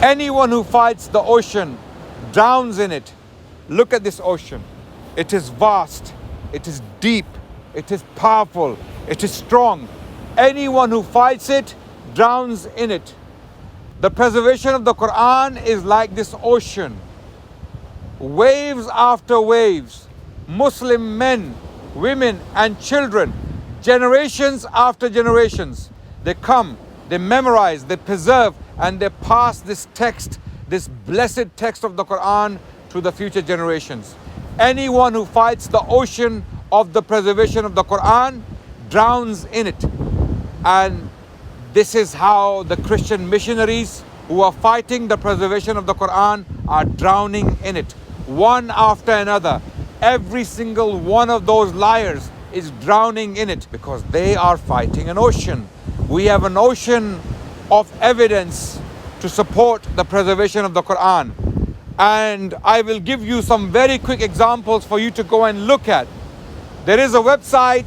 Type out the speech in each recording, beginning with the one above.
Anyone who fights the ocean drowns in it. Look at this ocean. It is vast, it is deep, it is powerful, it is strong. Anyone who fights it drowns in it. The preservation of the Quran is like this ocean. Waves after waves, Muslim men, women and children, generations after generations, they come, they memorize, they preserve, and they pass this text, this blessed text of the Quran to the future generations. Anyone who fights the ocean of the preservation of the Quran drowns in it. And this is how the Christian missionaries who are fighting the preservation of the Quran are drowning in it. One after another, every single one of those liars is drowning in it because they are fighting an ocean. We have an ocean of evidence to support the preservation of the Quran. And I will give you some very quick examples for you to go and look at. There is a website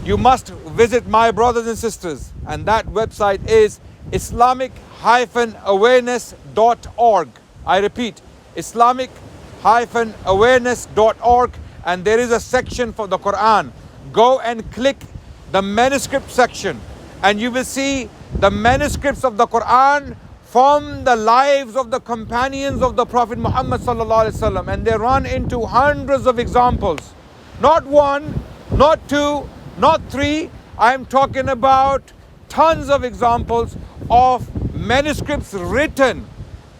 you must visit, my brothers and sisters, and that website is Islamic-awareness.org. I repeat, Islamic-awareness.org, and there is a section for the Quran. Go and click the manuscript section and you will see the manuscripts of the Quran from the lives of the companions of the Prophet Muhammad sallallahu alaihi wasallam, and they run into hundreds of examples. Not one, not two, not three. I'm talking about tons of examples of manuscripts written,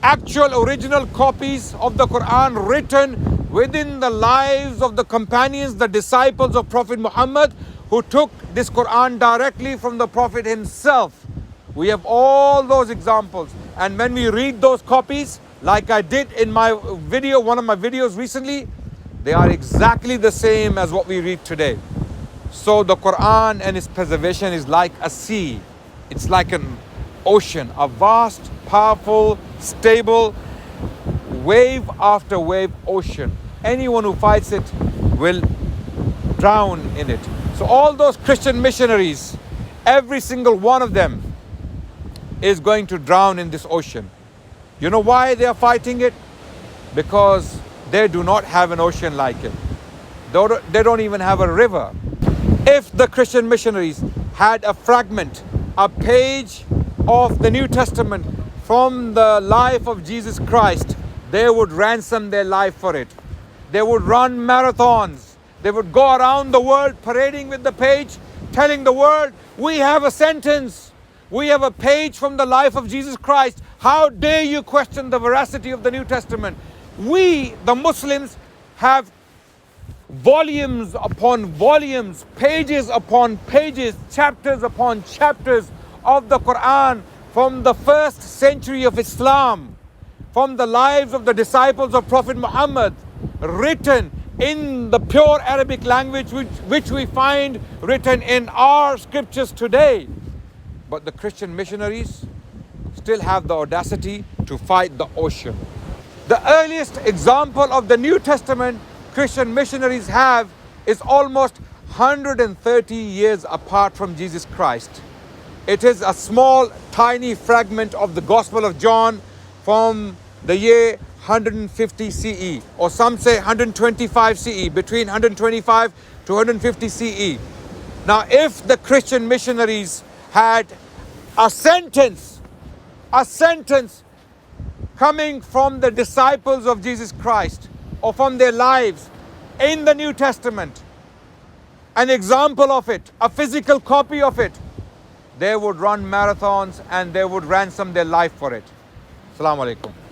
actual original copies of the Quran written within the lives of the companions, the disciples of Prophet Muhammad, who took this Quran directly from the Prophet himself. We have all those examples, and when we read those copies, like I did in my video, one of my videos recently, they are exactly the same as what we read today. So the Quran and its preservation is like a sea. It's like an ocean, a vast, powerful, stable, wave after wave ocean. Anyone who fights it will drown in it. So all those Christian missionaries, every single one of them is going to drown in this ocean. You know why they are fighting it? Because they do not have an ocean like it. They don't even have a river. If the Christian missionaries had a fragment, a page of the New Testament from the life of Jesus Christ, they would ransom their life for it. They would run marathons. They would go around the world parading with the page, telling the world, we have a sentence. We have a page from the life of Jesus Christ. How dare you question the veracity of the New Testament? We, the Muslims, have volumes upon volumes, pages upon pages, chapters upon chapters of the Quran from the first century of Islam, from the lives of the disciples of Prophet Muhammad, written in the pure Arabic language, which we find written in our scriptures today. But the Christian missionaries still have the audacity to fight the ocean. The earliest example of the New Testament Christian missionaries have is almost 130 years apart from Jesus Christ. It is a small, tiny fragment of the Gospel of John from the year 150 CE, or some say 125 CE, between 125 to 150 CE. Now, if the Christian missionaries had a sentence coming from the disciples of Jesus Christ, or from their lives in the New Testament, an example of it, a physical copy of it, they would run marathons and they would ransom their life for it. Asalaamu Alaikum.